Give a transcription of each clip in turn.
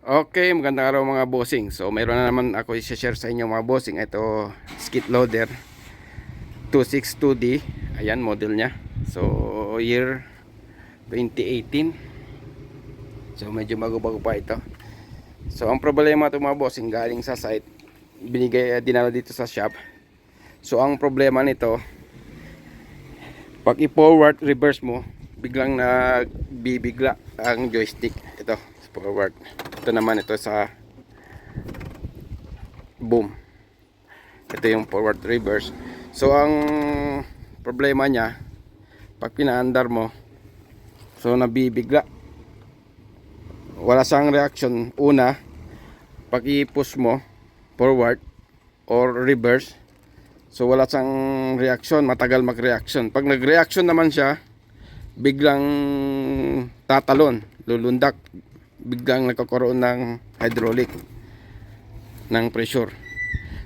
Okay, magandang araw mga bossing. So mayroon na naman ako i-share sa inyo mga bossing. Ito skid loader 262D. Ayan model nya. So year 2018. So medyo bago-bago pa ito. So ang problema ito mga bossing, galing sa site, binigay dinala dito sa shop. So ang problema nito, pag i-forward reverse mo, biglang nagbibigla ang joystick. Ito forward. Ito naman ito sa boom. Ito yung forward reverse. So ang problema niya, pag pinaandar mo, so nabibigla, wala siyang reaction. Una, pag i-push mo forward or reverse, so wala siyang reaction, matagal mag-reaction. Pag nag-reaction naman siya, biglang tatalon, lulundak, biglang nagkakaroon ng hydraulic, ng pressure.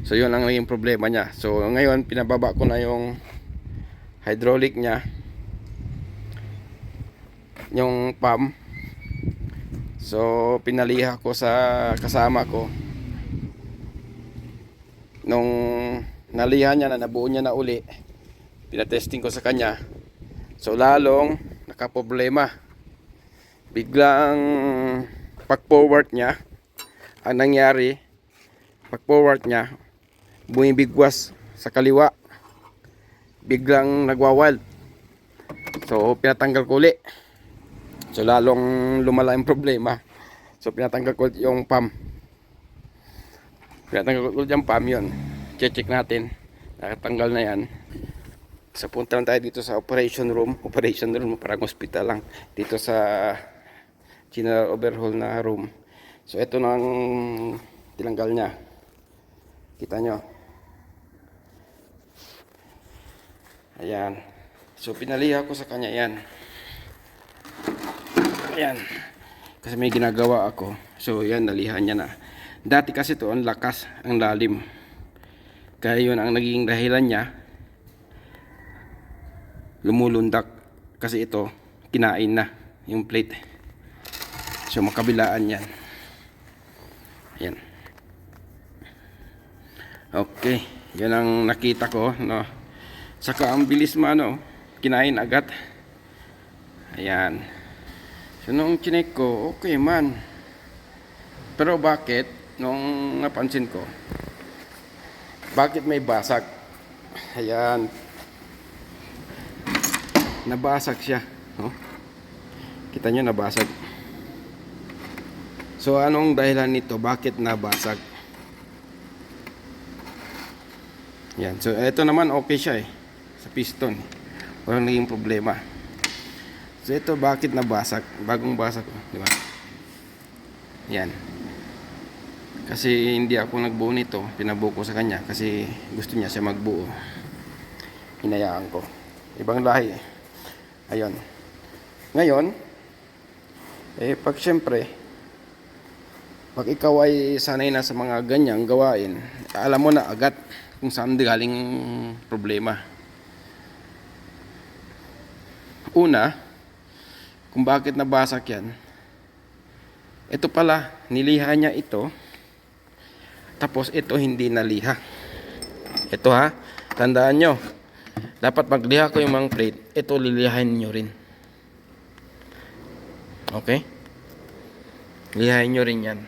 So yun ang naging problema niya. So ngayon pinababa ko na yung hydraulic niya, yung pump. So pinaliha ko sa kasama ko. Nung naliha niya na, nabuo niya na uli, pinatesting ko sa kanya. So lalong nakaproblema. Biglang pag forward niya, ang nangyari, pag forward niya, bumibigwas sa kaliwa, biglang nagwawild. So pinatanggal ko uli. So lalong lumala yung problema. So pinatanggal ko yung pump. Pinatanggal ko yung pump, yun. Check natin. Nakatanggal na yan. So punta lang tayo dito sa operation room. Operation room, parang hospital lang. Dito sa general overhaul na room. So ito na ang tinanggal niya. Kita nyo. Ayan. So pinaliha ko sa kanya yan. Ayan. Kasi may ginagawa ako. So yan, nalihan niya na. Dati kasi to ang lakas, ang lalim. Kaya yun ang naging dahilan niya, lumulundak. Kasi ito, kinain na yung plate. So makabilaan yan. Ayan. Okay. Yan ang nakita ko, no? Saka ang bilis kinain agad. Ayan. So nung chinek ko, okay man. Pero bakit, nung napansin ko, bakit may basag? Ayan. Nabasag siya. No? Kita nyo, nabasag. So anong dahilan nito? Bakit nabasag? Yan. So ito naman okay siya sa piston. Walang naging problema. So ito bakit nabasag? Bagong basag, di ba? Yan. Kasi hindi ako nagbuo nito, pinabuo ko sa kanya kasi gusto niya siya magbuo. Hinayaan ko. Ibang lahi. Ayun. Ngayon, pag syempre, pag ikaw ay sanay na sa mga ganyang gawain, alam mo na agad kung saan galing problema. Una, kung bakit nabasag yan, ito pala, niliha niya ito, tapos ito hindi naliha. Ito ha, tandaan nyo, dapat magliha ko yung mga plate, ito lilihain nyo rin. Okay? Lihain nyo rin yan.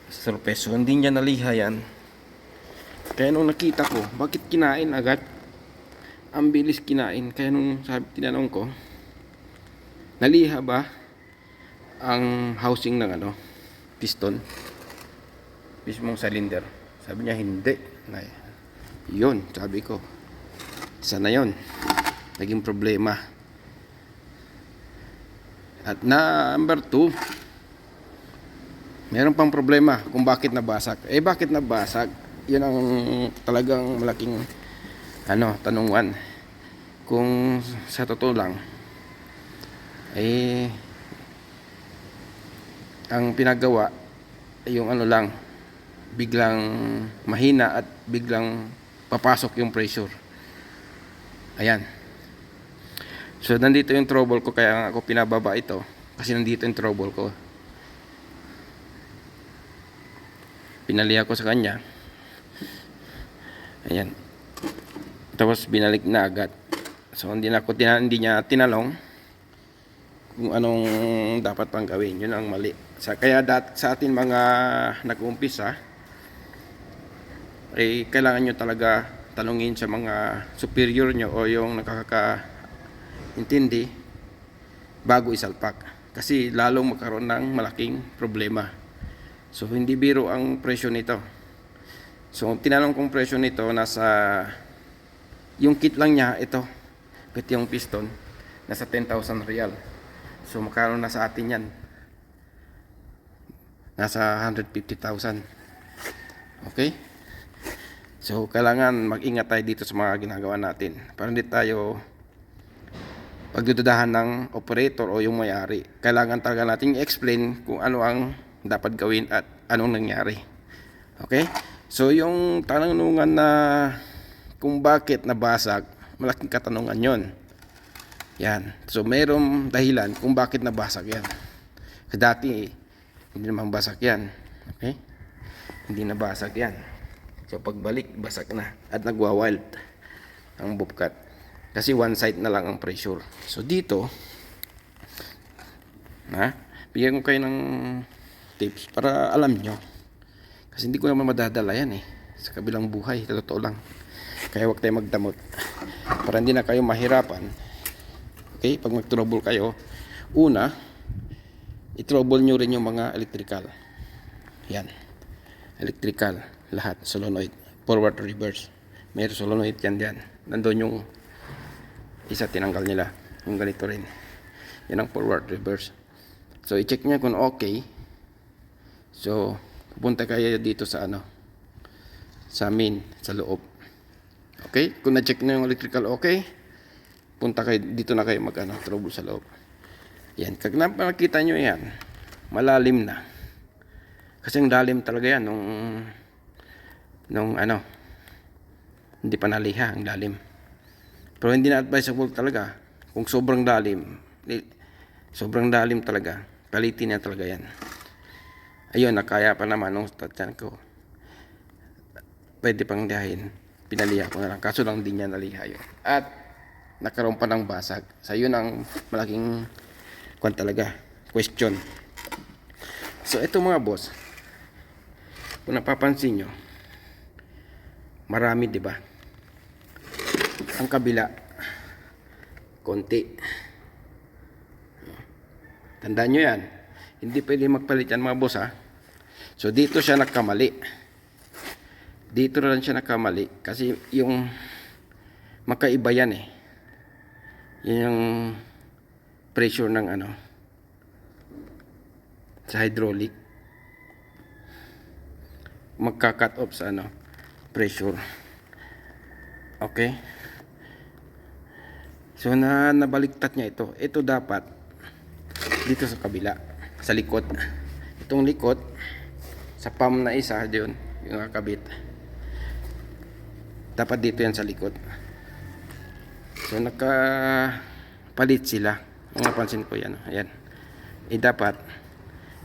Surpeso, hindi niya naliha yan. Kaya nung nakita ko, bakit kinain agad? Ang bilis kinain. Kaya nung tinanong ko, naliha ba ang housing ng piston? Mismong cylinder. Sabi niya hindi. Yun, sabi ko. Sana yun. Naging problema. At number 2, meron pang problema kung bakit nabasag. Bakit nabasag? Yun ang talagang malaking tanungan. Kung sa totoo lang, ang pinagawa yung lang, biglang mahina at biglang papasok yung pressure. Ayan. So nandito yung trouble ko, kaya ako pinababa ito kasi nandito yung trouble ko. Pinali ako sa kanya. Ayan. Tapos binalik na agad. So hindi niya tinanong kung anong dapat pang gawin. Yun ang mali. Kaya sa atin mga nag-uumpisa, kailangan nyo talaga tanungin sa mga superior nyo o yung nakakaintindi bago isalpak. Kasi lalong magkaroon ng malaking problema. So hindi biro ang presyo nito. So tinanong kong presyo nito, nasa yung kit lang niya, ito yung piston, nasa 10,000 real. So magkano na sa atin yan? Nasa 150,000. Okay? So kailangan mag-ingat tayo dito sa mga ginagawa natin para hindi tayo pagdududahan ng operator o yung may-ari. Kailangan talaga natin i-explain kung ano ang dapat gawin at anong nangyari. Okay? So yung tanungan na kung bakit nabasag, malaking katanungan yon. Yan. So mayroong dahilan kung bakit nabasag yan. Kasi dati hindi naman basag yan. Okay? Hindi nabasag yan. So pagbalik, basag na. At nagwa-wild ang bobcat. Kasi one side na lang ang pressure. So dito, bigyan ko kayo ng tips para alam nyo. Kasi hindi ko naman madadala yan sa kabilang buhay. Totoo lang. Kaya huwag tayo magdamot. Para hindi na kayo mahirapan. Okay? Pag mag-trouble kayo, una, i-trouble nyo rin yung mga electrical. Yan. Electrical. Lahat. Solenoid. Forward, reverse. May solenoid yan dyan. Nandun yung isa tinanggal nila. Yung ganito rin. Yan ang forward, reverse. So, i-check nyo kung okay. So, pupunta kayo dito sa sa main, sa loob. Okay? Kung na-check na yung electrical okay, punta kayo, dito na kayo trouble sa loob. Yan. Pag nakita nyo yan, malalim na. Kasi yung lalim talaga yan nung hindi pa naliha ang lalim. Pero hindi na advisable talaga. Kung sobrang lalim talaga, palitin na talaga yan. Ayun, nakaya pa naman nung tatyan ko. Pwede pang lihain. Pinaliha ko na lang. Kaso lang din niya naliha yun. At nakaroon pa ng basag. So yun ang malaking question. So ito mga boss, kung napapansin nyo, marami, di ba? Ang kabila konti. Tandaan nyo yan. Hindi pwede magpalit yan mga boss So dito siya nagkamali. Dito rin siya nagkamali. Kasi yung makaiba yan Yan yung pressure ng sa hydraulic. Magka-cut off sa pressure. Okay? So nabaliktad niya ito. Ito dapat dito sa kabila, sa likod. Itong likod sa pump na isa diyon, yung kakabit. Dapat dito yan sa likod. So nakapalit sila. Kung napansin ko yan. Ayan. Dapat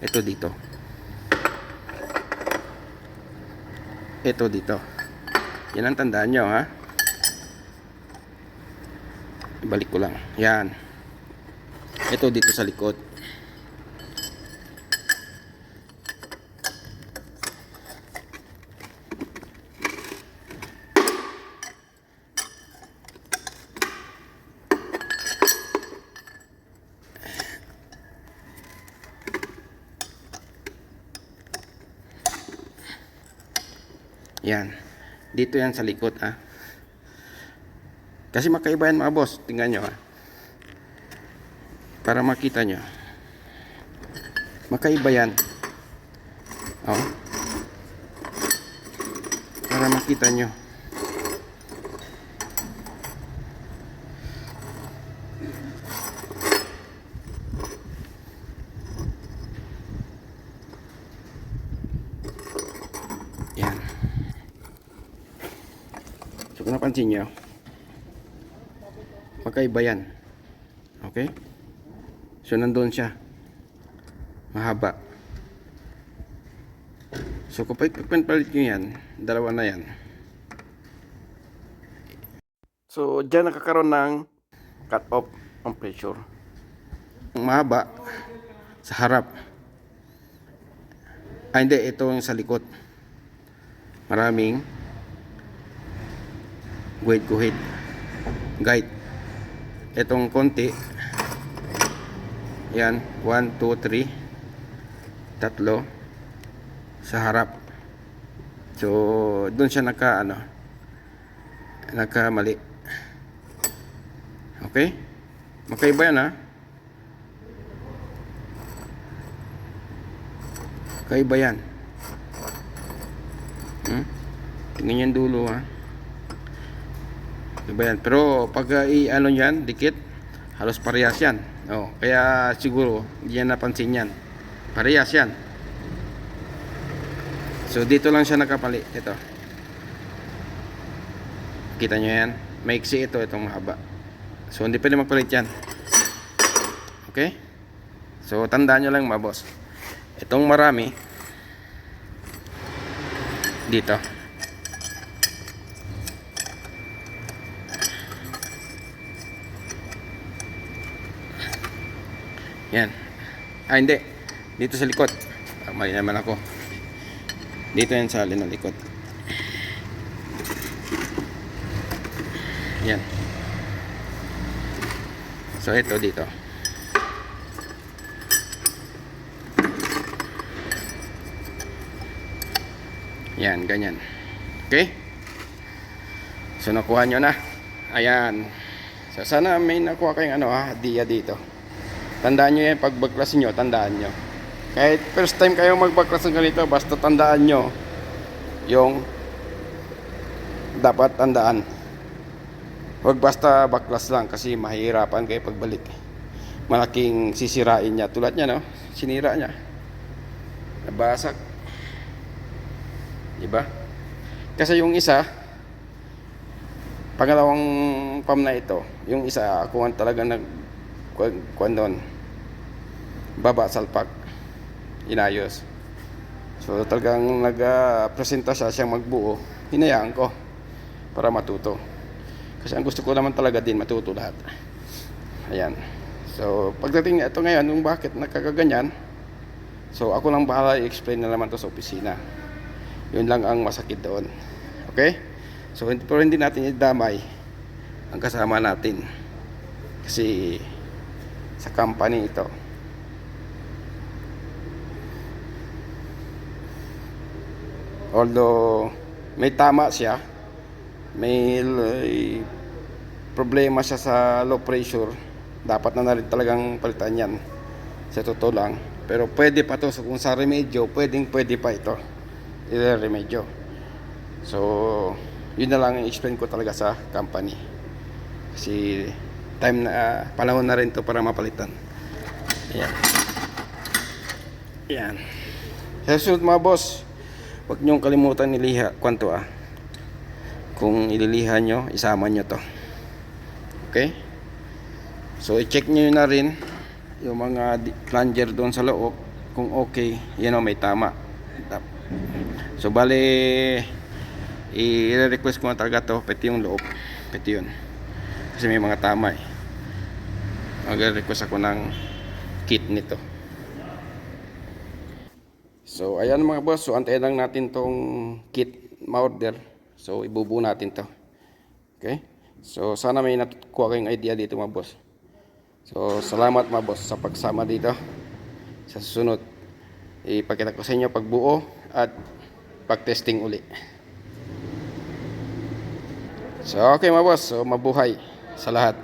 ito dito. Ito dito. Yan ang tandaan nyo Ibalik ko lang. Yan. Ito dito sa likod. Yan. Dito yan sa likod Kasi makaiba yan mga boss. Tingnan nyo para makita nyo. Makaiba yan. Para makita nyo. Yan. So kung napansin nyo, magkaiba yan. Okay? So nandun siya. Mahaba. So kapag pagpalit nyo yan, dalawa na yan. So dyan nakakaroon ng cut off ang pressure. Ang mahaba sa harap. Hindi, ito yung sa likod. Maraming guhit. Itong konti. Yan, 1, 2, 3. Tatlo sa harap. So doon siya nagkamali. Okay? Magkaiba yan, ha? Kaiba yan. Tingnan yan dulo, ha? Kaiba yan. Pero pag i-ano yan, dikit, halos parehas yan. Kaya siguro hindi yan napansin yan. Parehas yan. So dito lang siya nakapali. Ito. Kita nyo yan? Maiksi ito, itong mahaba. So hindi pwede magpalit yan. Okay? So tandaan nyo lang, mga boss. Itong marami dito. Yan. Hindi. Dito sa likod. Mali naman ako. Dito yan sa alin ng likod. Yan. So ito dito. Yan, ganyan. Okay? So nakuha nyo na. Ayan. So sana may nakuha kayong idea dito. Tandaan nyo yan, pag backclass nyo, tandaan nyo. Kahit first time kayo magbaklas ng ganito, basta tandaan nyo yung dapat tandaan. Huwag basta backclass lang kasi mahirapan kayo pagbalik. Malaking sisirain niya. Tulad niya, no? Sinira niya. Nabasag. Diba? Kasi yung isa, pangalawang pam na ito, yung isa, ako ang talaga kuwan doon. Baba salpak. Inayos. So talagang nag-presenta siyang magbuo. Hinayaan ko para matuto. Kasi ang gusto ko naman talaga din matuto lahat. Ayan. So pagdating ito ngayon, yung bakit nakakaganyan, so ako lang bahala i-explain na naman to sa opisina. Yun lang ang masakit doon. Okay? So pero hindi natin idamay ang kasama natin. Kasi sa company ito. Although may tama siya, may problema siya sa low pressure, dapat na rin talagang palitan yan. Sa totoo lang. Pero pwede pa to, so kung sa remedyo, pwede pa ito i-remedyo. So yun na lang ang explain ko talaga sa company. Kasi panahon na rin to para mapalitan. Ayan. Ayan. Sa susunod, mga boss, huwag niyong kalimutan niliha kwanto kung ililiha nyo, isama nyo to. Okay? So i-check nyo na rin yung mga plunger doon sa loob kung okay, may tama. So bali i-request ko na talaga to, pati yung loob, pati yun. Kasi may mga tama mag-request ako ng kit nito. So ayan mga boss, so antayin lang natin tong kit ma-order. So ibubuo natin to. Okay? So sana may natukuha kayong idea dito mga boss. So salamat mga boss sa pagsama dito. Sa susunod, ipakita ko sa inyo pagbuo at pag-testing uli. So okay mga boss, so mabuhay sa lahat.